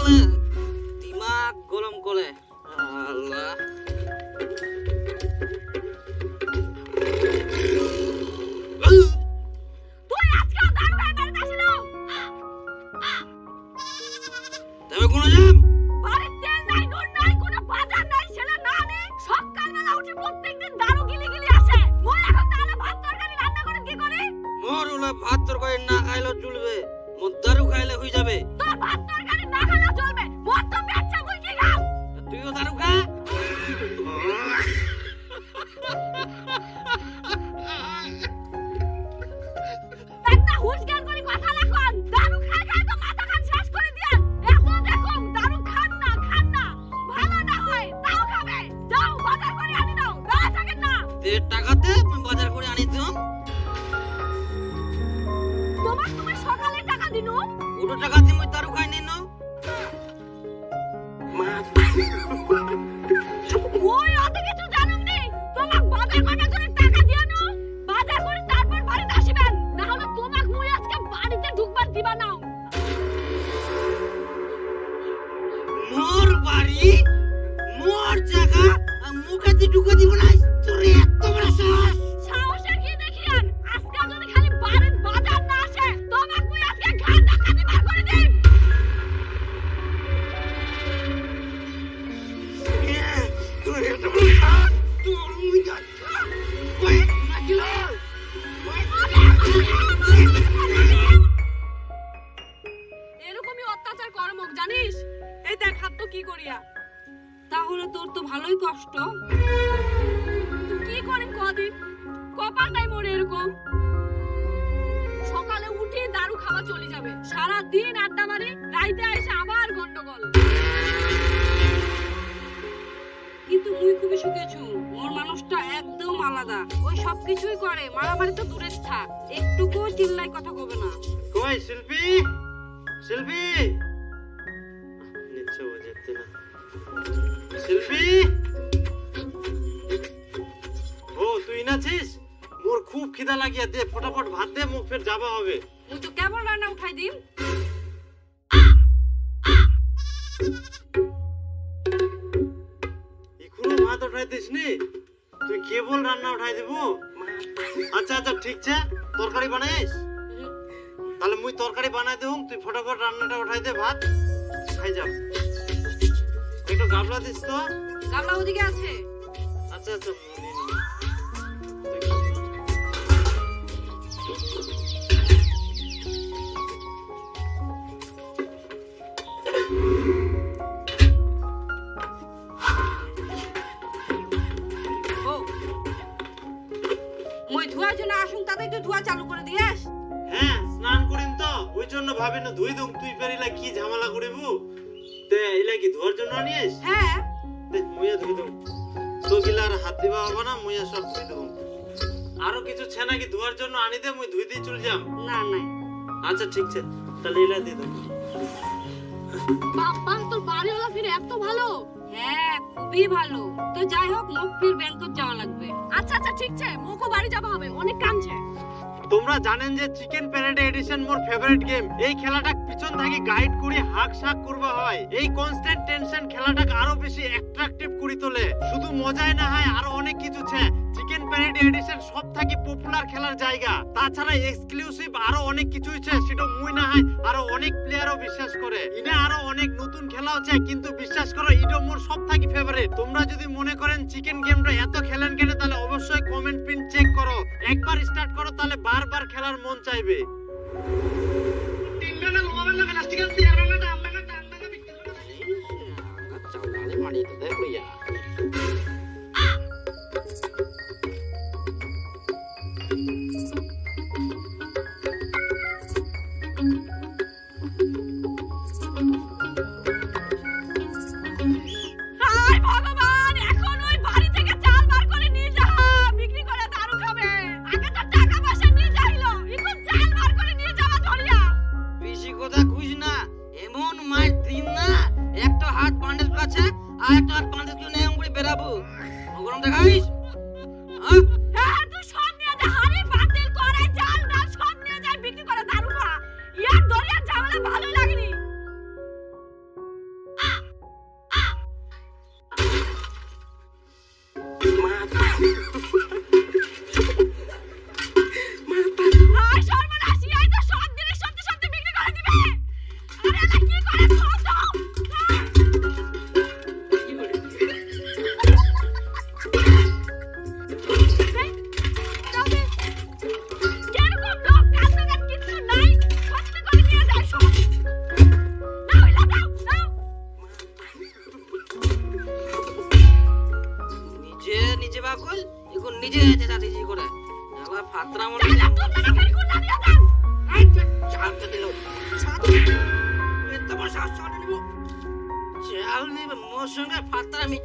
বলে দিমাগ গরম করে। আল্লাহ তুই আজকাল দারু খাই বাড়িতে আসিস না? তবে কোন যাম বাড়িতে তেল নাই, নুন নাই, কোনো বাজার নাই, সেটা না নে সকালবেলা উঠে প্রত্যেকদিন দারু গিলি গিলি আসে। মই এখন তাহলে ভাত তরকারি রান্না করে কি করি? মোর ওলা ভাত তরকারি না খাইলেও চলবে, মোর দারু খাইলে হয়ে যাবে। তোর ভাত তরকারি না খেলেও চলবে, মোর তো বাচ্চা মুই কি খাও? তুইও দারু খা। একটা হুঁশজ্ঞান করে কথা রাখুন। দারু খাই খাই তো মাথা খান শেষ করে দিয়ান। এত দেখুন দারু খান না, ভালো না হয় তাও খাবে। যাও বাজার করে আনি দাও, দাঁড়া থাকেন না। তে টাকাতে আমি বাজার করে আনি দিম। তোমার সকালে টাকা দিনু। ওটো টাকা দিয়ে মই দারু খাই নিন। ওই অত কিছু জানুম নি। তোমাক বাজার করার জন্য টাকা দিয়ানো। বাজার করে তারপর বাড়িতে আসিবেন। না হলে তোমাক মুই আজকে বাড়িতে ঢুকবার দিবা না। মোর বাড়ি মোর জায়গা মুখে দিয়ে ঢুকে দিব না। তোর এত বড় সাহস! সাহসের কি দেখিয়ান? আজকে যদি খালি বাড়ির বাজার না আসে, তোমাক মুই আজকে ঘাট ধাক্কা দিয়ে বার করে দিই। তোর এত বড় সাহস! তোর মুই যা কই না গেল। এরকমই অত্যাচার করমক জানিস? এই দেখ হাত তো কি করিয়া। তাহলে তোর তো ভালোই কষ্ট। তুই কি করিম কদিন? কপালটাই মোর এরকম। সকালে উঠে দারু খাওয়া চলে যাবে, সারা দিন আড্ডা মারি, রাইতে এসে আবার গন্ডগোল। কিন্তু মুই খুবই সুখেছু। মোর মানুষটা একদম আলাদা। ওই সব কিছুই করে, মারামারি তো দূরের থাক। একটুকু চিল্লাই কথা কবে না। কই শিল্পী? শিল্পী নিচ্ছে ও যেতে না। শিল্পী ও তুই নাছিস? মোর খুব খিদা লাগিয়া, দে ফটাফট ভাত দে, মুখ ফের যাবা হবে। মুই তো কেবল রান্না উঠাই দিম। এখনো ভাত উঠাইতিস নি? তুই কেবল রান্না উঠাই দিব? আচ্ছা আচ্ছা ঠিক আছে, তরকারি বানাইস? তাহলে মুই তরকারি বানাই দেব, তুই ফটাফট রান্নাটা উঠাই দে, ভাত খাই যাব। একটু গাবলা দিস তো। গামলা ওদিকে আছে। আচ্ছা আচ্ছা নিয়ে নিবি। ও মুই ধোয়ার জন্য আসুন, তাতেই তুই ধোয়া চালু করে দিয়েস। হ্যাঁ স্নান করিম তো, ওই জন্য ভাবি না ধুই দম, তুই পেরিলা কি ঝামেলা করিবু। তে এলা কি ধোয়ার জন্য আনিস? হ্যাঁ তে মুইয়া ধুই দম, তো গিলার হাত দিবা হবে না, মুইয়া সব ধুই দেব। আরো কিছু ছেনা কি ধোয়ার জন্য আনি দে, মুই ধুই দিয়ে চল যাম। না নাই। আচ্ছা ঠিক আছে, তাহলে এলা দিয়ে দেব। বাবা তোর বাড়িওয়ালা ফিরে এত ভালো। হ্যাঁ খুবই ভালো। তো যাই হোক, মুখ ফির ব্যাংকক যাওয়া লাগবে। আচ্ছা আচ্ছা ঠিক আছে, মোকো বাড়ি যাবা হবে, অনেক কামছে। তোমরা জানেন যে চিকেন প্যারেড এডিশন মোর ফেভারিট গেম। এই খেলাটা পিছন থেকে গাইড করে হাক শাক করবা হয়। এই কনস্ট্যান্ট টেনশন খেলাটাকে আরো বেশি অ্যাট্রাকটিভ করে তোলে। শুধু মজাই না হয়, আরো অনেক কিছু আছে। চিকেন প্যারেড এডিশন সব থেকে পপুলার খেলার জায়গা। তাছাড়া এক্সক্লুসিভ আরো অনেক কিছু আছে, সেটা মুই না হয় আরো অনেক প্লেয়ারও বিশ্বাস করে। ইনে আরো অনেক নতুন খেলা আছে, কিন্তু বিশ্বাস করো এটা মোর সব থেকে ফেভারিট। তোমরা যদি মনে করেন চিকেন গেমটা এত খেলেন কেন, তাহলে অবশ্যই কমেন্ট পিন চেক করো। একবার স্টার্ট করো, তাহলে বারবার খেলার মন চাইবে। চাউলে মারি তো দেখ লইয়া। হায় ভগবান, এখন ওই বাড়ি থেকে চাল বার করে নিয়ে যা, বিক্রি করে দারু খাবে। আগে তো টাকা পয়সা নিয়ে যাইলো, এখন চাল বার করে নিয়ে যাওয়া ধরিয়া। বেশি কথা খুঁজ না, এমন মার দিন না, একটা হাত বান্ডেজ আছে আর একটা হাত বান্ডেজ করে নেই করে বেরাবো। চাটিজি করে শালা ফাতরা মনে চাইলে তোর টাকা বের করে দাঁড়িয়ে যান। চালতে দিল এত বড় সাহস চাল নিব চাল নিবে মোর সঙ্গে ফাতরামি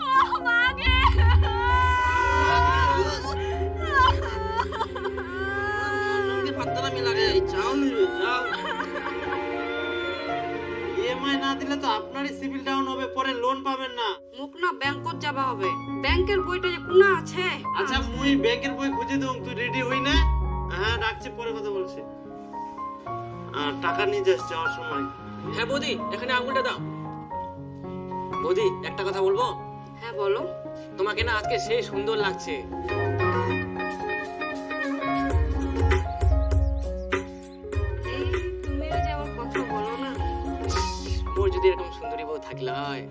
ও মাগে সঙ্গে ফাতরামি লাগে চাল নিবে চাল ইএমআই না দিলে তো আপনারই সিভিল ডাউন হবে, পরে লোন পাবেন না। মুখ না ব্যাংকত যাবা হবে, ব্যাংকের বইটা যে কোনা আছে। আচ্ছা মুই ব্যাংকের বই খুঁজে দেব, তুই রেডি হই না? হ্যাঁ রাখছি, পরে কথা বলছি। আর টাকা নিয়ে যাস যাওয়ার সময়। হ্যাঁ বৌদি, এখানে আঙুলটা দাও। বৌদি একটা কথা বলবো? হ্যাঁ বলো। তোমাকে না আজকে সেই সুন্দর লাগছে। এই তুমিও যে আমার কথা বলো না। মোর যদি এরকম সুন্দরী বউ থাকলে হয়।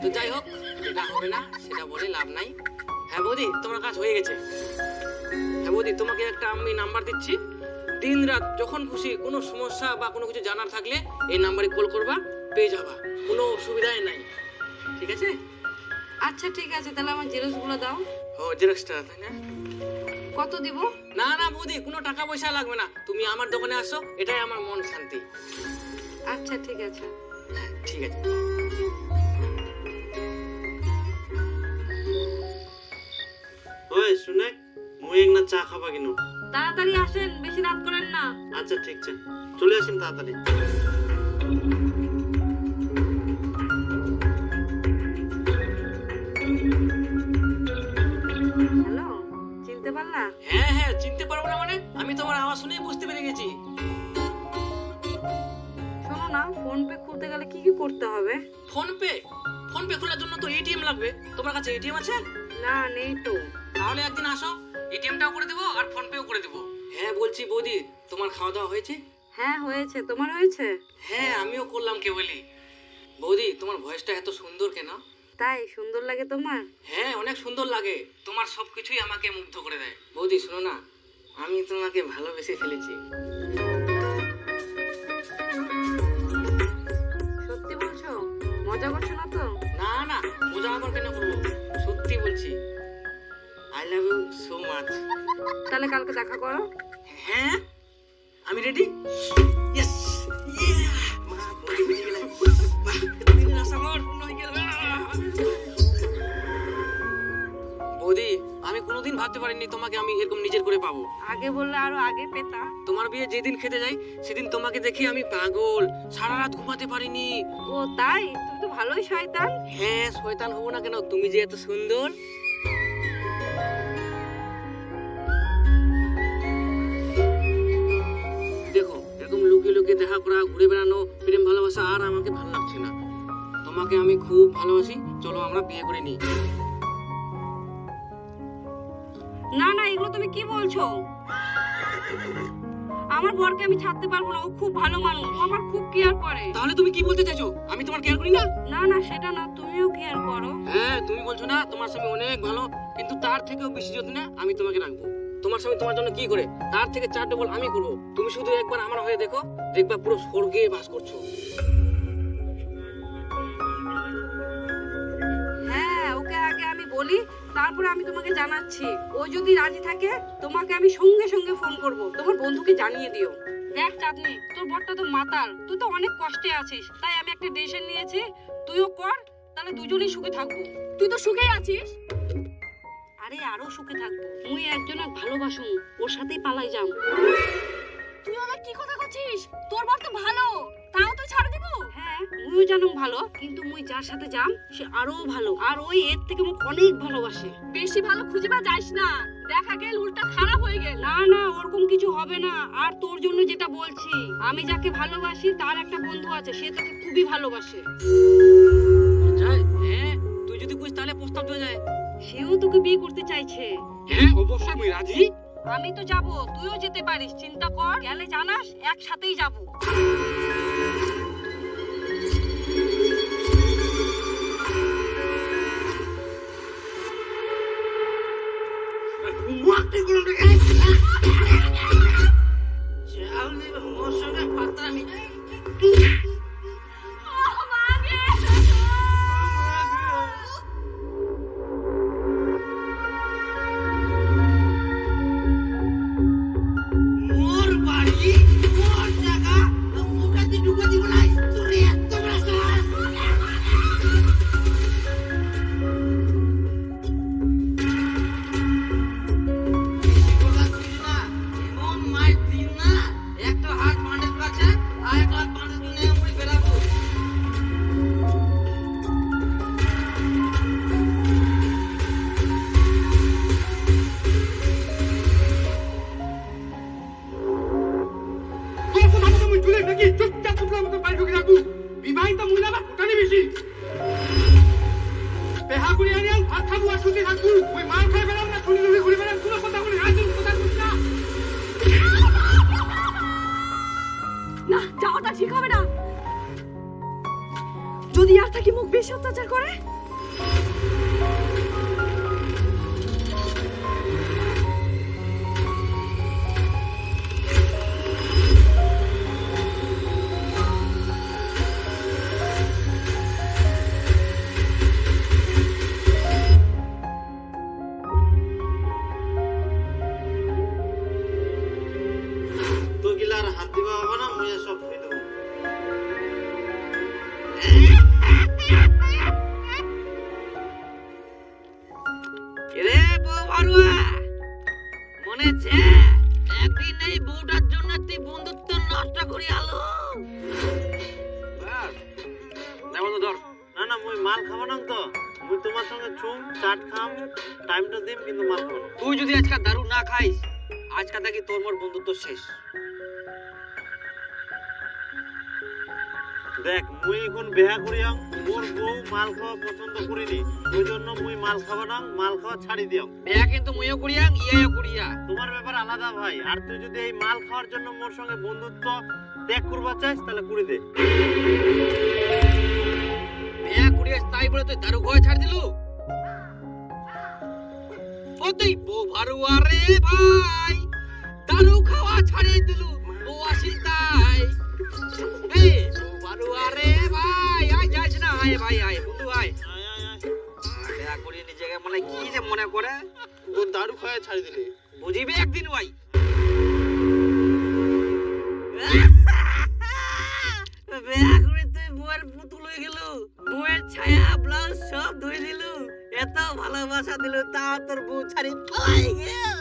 তো যাই হোক, যেটা হবে না সেটা বলে লাভ নাই। হ্যাঁ বৌদি, তোমার কাজ হয়ে গেছে। হ্যাঁ বৌদি, তোমাকে একটা আমি নাম্বার দিচ্ছি, দিন রাত যখন খুশি কোনো সমস্যা বা কোনো কিছু জানার থাকলে এই নাম্বারে কল করবা, পেয়ে যাবা, কোনো অসুবিধাই নাই। ঠিক আছে? আচ্ছা ঠিক আছে, তাহলে আমার জেরক্স গুলো দাও। ও জেরক্সটা, তাই না? কত দিব? না না বৌদি, কোনো টাকা পয়সা লাগবে না, তুমি আমার দোকানে আসো, এটাই আমার মন শান্তি। আচ্ছা ঠিক আছে। হ্যাঁ ঠিক আছে। ওই শুনে মুই এক না চা খাবা কিনু। তাড়াতাড়ি আসেন, বেশি রাত করেন না। আচ্ছা ঠিক আছে, চলে আসেন তাড়াতাড়ি। হ্যালো, চিনতে পারলা? হ্যাঁ হ্যাঁ, চিনতে পারবো না মানে? আমি তোমার আওয়াজ শুনেই বুঝতে পেরে গেছি। শোনো না, ফোন পে খুলতে গেলে কি কি করতে হবে? Phone pay? ফোন পে খোলার জন্য তো এটিএম লাগবে। তোমার কাছে এটিএম আছে? না, নেই তো। তাহলে একদিন আসো, এটিএমটাও করে দেবো আর ফোন পেও করে দেবো। হ্যাঁ বলছি বৌদি, তোমার খাওয়া দাওয়া হয়েছে? হ্যাঁ হয়েছে, তোমার হয়েছে? হ্যাঁ আমিও করলাম কেবলই। বৌদি, তোমার ভয়েসটা এত সুন্দর কেন? তাই সুন্দর লাগে তোমার? হ্যাঁ অনেক সুন্দর লাগে, তোমার সবকিছুই আমাকে মুগ্ধ করে দেয়। বৌদি শোনো না, আমি তোমাকে ভালোবেসে ফেলেছি। সত্যি বলছো? মজা করছো না তো? না না, মজা আবার কেন করবো, সত্যি বলছি। I love you so much. তাহলে কালকে দেখা করো। হ্যাঁ আমি রেডি। ইয়েস, মা বৌদি বুঝে গেলাম, দিনের আশা আমার পূর্ণ হয়ে গেল। বৌদি, আমি কোনোদিন ভাবতে পারিনি তোমাকে আমি এরকম নিজের করে পাবো। আগে বললে আরো আগে পেতা। তোমার বিয়ে যেদিন খেতে যাই সেদিন তোমাকে দেখে আমি পাগল, সারা রাত ঘুমাতে পারিনি। ও তাই? তুমি তো ভালোই শয়তান। হ্যাঁ শয়তান হবো না কেন, তুমি যে এত সুন্দর। দেখো এরকম লুকিয়ে লুকিয়ে দেখা করা, ঘুরে বেড়ানো, প্রেম ভালোবাসা আর আমাকে ভালো লাগছে না। তোমাকে আমি খুব ভালোবাসি, চলো আমরা বিয়ে করে নিই। না না, এগুলো তুমি কি বলছো? আমার বরকে আমি ছাড়তে পারবো না, ও খুব ভালো মানুষ, ও আমার খুব কেয়ার করে। তাহলে তুমি কি বলতে চাইছো, আমি তোমার কেয়ার করি না? না না, সেটা না, তুমিও কেয়ার করো। হ্যাঁ তুমি বলছো না তোমার স্বামী অনেক ভালো, কিন্তু তার থেকেও বেশি যত্নে আমি তোমাকে রাখবো। তোমার স্বামী তোমার জন্য কি করে তার থেকে 4 ডবল আমি করবো। তুমি শুধু একবার আমার হয়ে দেখো, দেখবা পুরো স্বর্গে বাস করছো। হ্যাঁ, ওকে আগে আমি বলি, তারপরে আমি তোমাকে জানাচ্ছি। ও যদি রাজি থাকে তোমাকে আমি সঙ্গে সঙ্গে ফোন করব, তোমার বন্ধুকে জানিয়ে দিও। দেখ চাঁদনি, তোর বরটা তো মাতাল, তুই তো অনেক কষ্টে আছিস, তাই আমি একটা ডিসিশন নিয়েছি, তুইও কর, তাহলে দুজনেই সুখে থাকবো। তুই তো সুখেই আছিস। আরে আরো সুখে থাকবো, মুই একজনক ভালোবাসুম, ওর সাথেই পালাই যাম। তুই আমার কি কথা করছিস? তোর বর তো ভালো, তাও তুই ছাড় দিব? হ্যাঁ মুইও জানুম ভালো, কিন্তু মুই যার সাথে যাম সে আরো ভালো, আর ওই এর থেকে মোক অনেক ভালোবাসে। বেশি ভালো খুঁজে পা যাস না, দেখা গেল উল্টা খারাপ হয়ে গেল। না না, ওরকম কিছু হবে না। আর তোর জন্য যেটা বলছি, আমি যাকে ভালোবাসি তার একটা বন্ধু আছে, সে তাকে খুবই ভালোবাসে। যাই, হ্যাঁ তুই যদি বুঝ তাহলে প্রস্তাব দিয়ে যায়। সেও তোকে বিয়ে করতে চাইছে। হ্যাঁ অবশ্যই আমি রাজি। আমি তো যাব, তুইও যেতে পারিস, চিন্তা কর, গেলে জানাস, একসাথেই যাব। মুখটি কোন দিকে চাল নিবে মোর সঙ্গে ফাতরামি ও মাগে ছুটি থাকবো ওই মাল খাই বেড়াম না ছুটি ধরে ঘুরে বেড়াম কোনো কথা বলি আজ কথা বলিস না না যাওয়াটা ঠিক হবে না। যদি আর থাকি মুখ বেশি অত্যাচার করে, তো গিলার হাত দিবা হবে না মুই সব কই দেব রে বউ বাড়ুয়া, মনে আছে একদিন এই বউটার জন্য তুই বন্ধুত্ব নষ্ট করি আলো। ধর না না মুই মাল খাবো না তো মুই তোমার সঙ্গে চুম চাট খাম টাইমটা দিম কিন্তু মাল খাবো না তুই যদি আজকে দারু না খাইস, আজকে থেকে তোর মোর বন্ধুত্ব শেষ। দেখ মুই এখন বেহা করিয়াম মোর বউ মাল খাওয়া পছন্দ করিনি ওই জন্য মুই মাল খাবো না মাল খাওয়া ছাড়ি দিয়াম বিয়া কিন্তু মুইও করিয়াং ইয়েও করিয়া। তোমার ব্যাপার আলাদা ভাই আর তুই যদি এই মাল খাওয়ার জন্য মোর সঙ্গে বন্ধুত্ব ত্যাগ করবা চাস তাহলে করে দে বিয়া করিয়াস তাই বলে তুই দারু খাওয়া ছাড় দিলু? ও তুই বউ ভারুয়া রে ভাই, দারু খাওয়া ছাড়িয়ে দিলু, বউ আসিল তাই। এই বউ ভারুয়া রে ভাই, আয় যাইস না, আয় ভাই আয় বন্ধু আয়। বিয়া করিয়ে নিজেকে মানে কি যে মনে করে তোর দারু খাওয়া ছাড়ি দিলি বুঝিবে একদিন ভাই। বেয়া করে তুই বউয়ের পুতুল হয়ে গেল, বউয়ের ছায়া ব্লাউজ সব ধুয়ে দিলু, এত ভালোবাসা দিল তা তোর বউ ছাড়ি পালাই গেল।